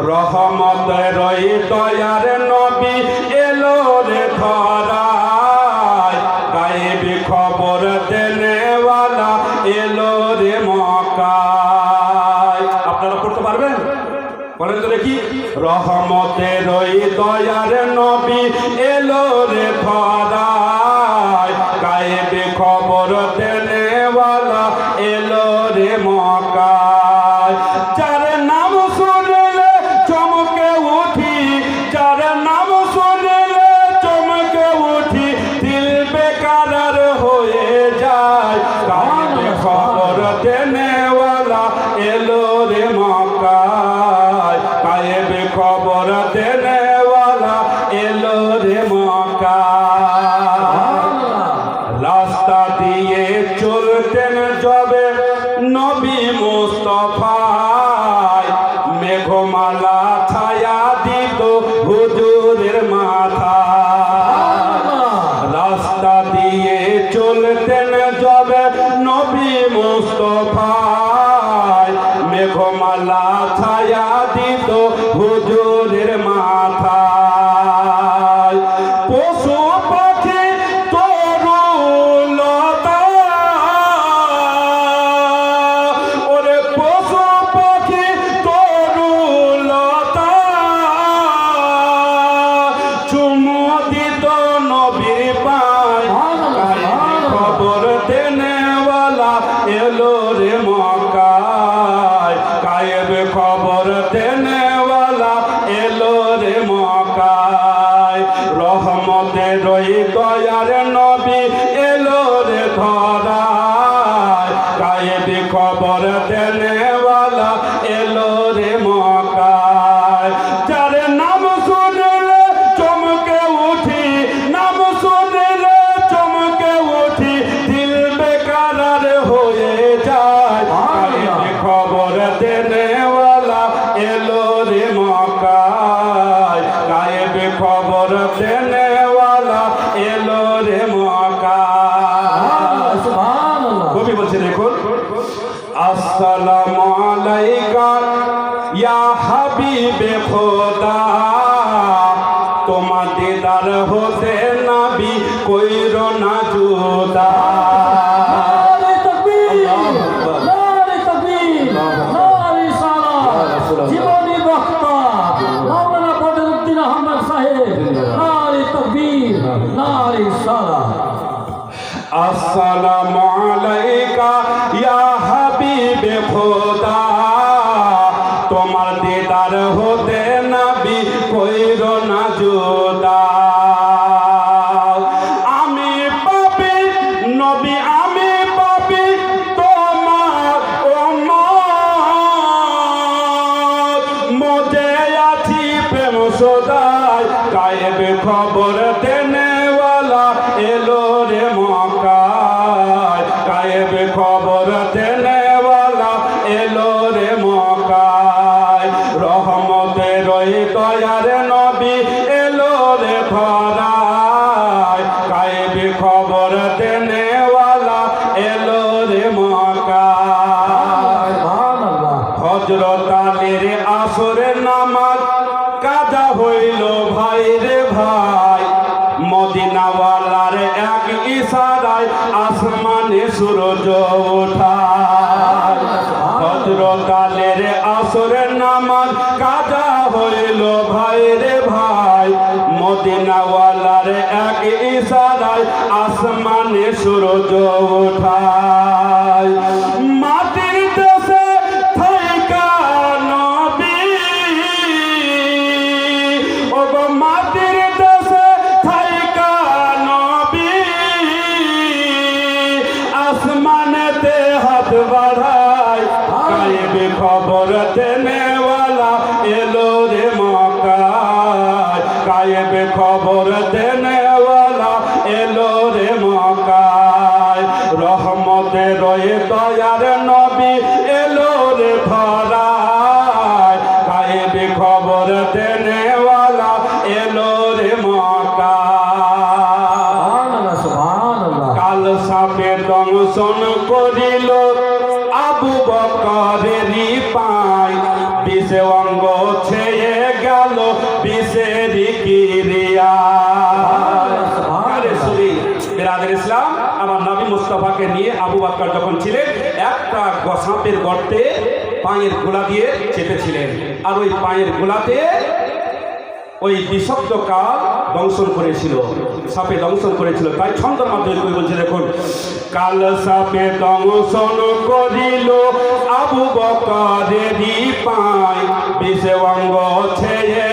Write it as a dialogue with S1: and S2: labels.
S1: রহমতের দয়ার নবী এলো রে ধরায়, গায়েবী খবর দেনেওয়ালা এলো রে মক্কায়। আপনারা পড়তে পারবেন? বলেন তো দেখি। রহমতের দয়ার নবী এলো রে ধরায়, গায়েবী খবর দেনেওয়ালা এলো রে মক্কায়। যার নাম শুনলে চমকে উঠি, যার নাম শুনলে চমকে উঠি, দিল বেকারার হয়ে যায়। গায়েবী খবর দেনেওয়ালা এলো রে মক্কায়, গায়েবী খবর দেনেওয়ালা এলো রে মক্কায়। রাস্তা দিয়ে চলতেন যবে নবী মুস্তাফায়, মেঘমালা ছায়া দিত হুজুরের মাথায়। রাস্তা দিয়ে চলতেন যবে নবী মুস্তাফায়, মেঘমালা ছায়া দিত হুজুরের মাথায়। পশু পাখি তরুলতা, ওরে পশু পাখি তরুলতা, চুমু দিত নবীর পায়। খবর দেনেওয়ালা এলো রে মক্কায়, গায়েব খবর দেনেওয়ালা এলো রে মক্কায়। রহমতের দয়ার নবী এলো রে ধরায়, গায়েব খবর দেনেওয়ালা এলো রে মক্কায়। যার নাম শুনলে চমকে উঠি, নাম শুনলে চমকে উঠি, দিল বেকারার হয়ে যায়। গায়েব খবর দেনেওয়ালা এলো রে মক্কায়, গায়েব খবর দেনেওয়ালা এলো রে মক্কায়। কবি বলছে দেখুন, আসসালামু আলাইকা ইয়া হাবিবে খোদা, তোমার দিদার হতে নবী কইরো না জুদা।
S2: জীবনী বক্তা মাওলানা বদরুদ্দিন আহমদ সাহেব, নারে তাকবীর, নারে সালাত।
S1: আসসালামু আলাইকা ইয়া হাবিবে খোদা, তোমার দিদার হতে নবী কইরো না জুদা। আমি পাপী নবী, আমি পাপী তোমার উম্মত, মজে আছি প্রেম সদাই। গায়েব খবর দেনেওয়ালা এলো রে মক্কায়, গায়েব খবর দেনেওয়ালা এলো রে মক্কায়। রহমতের দয়ার নবী এলো রে ধরায়, গায়েব খবর দেনেওয়ালা এলো রে মক্কায়। হযরত আলীর আসরের নামাজ কাজা হইল ভাই রে ভাই, মদিনাওয়ালার এক ইশারায় আসমানে সূরজ ওঠায়। হযরত আলীর আসরের নামাজ কাজা হইল ভাই রে ভাই, মদিনাওয়ালার এক ইশারায় আসমানে সূরজ ওঠায়। মাটির দেশে থাইকা নবী, ও গো মাটির দেশে থাইকা নবী, আসমানেতে হাত বাড়ায়। গায়েব খবর দেনেওয়ালা এলো রে মক্কায়, গায়েব খবর দেনেওয়ালা এলো রে মক্কায়। রহমতের দয়ার নবী এলো রে ধরায়, গায়েব খবর দেনেওয়ালা এলো রে মক্কায়। কাল সাপে দংশন করিল আবু বকরেরই পায়, বিষে অঙ্গ ছেয়ে মুস্তাফাকে নিয়ে আবু বকর যখন ছিলেন একটা সাপের গর্তে পায়ের গোলা দিয়ে চেপেছিলেন, আর ওই পায়ের গোলাতে ওই বিষাক্ত কাল দংশন করেছিল, সাপে দংশন করেছিল। তাই ছন্দের মাধ্যমে কই বলছে, দেখুন, কাল সাপে দংশন করিল আবু বকরেরই পায়, বিষে অঙ্গ ছেয়ে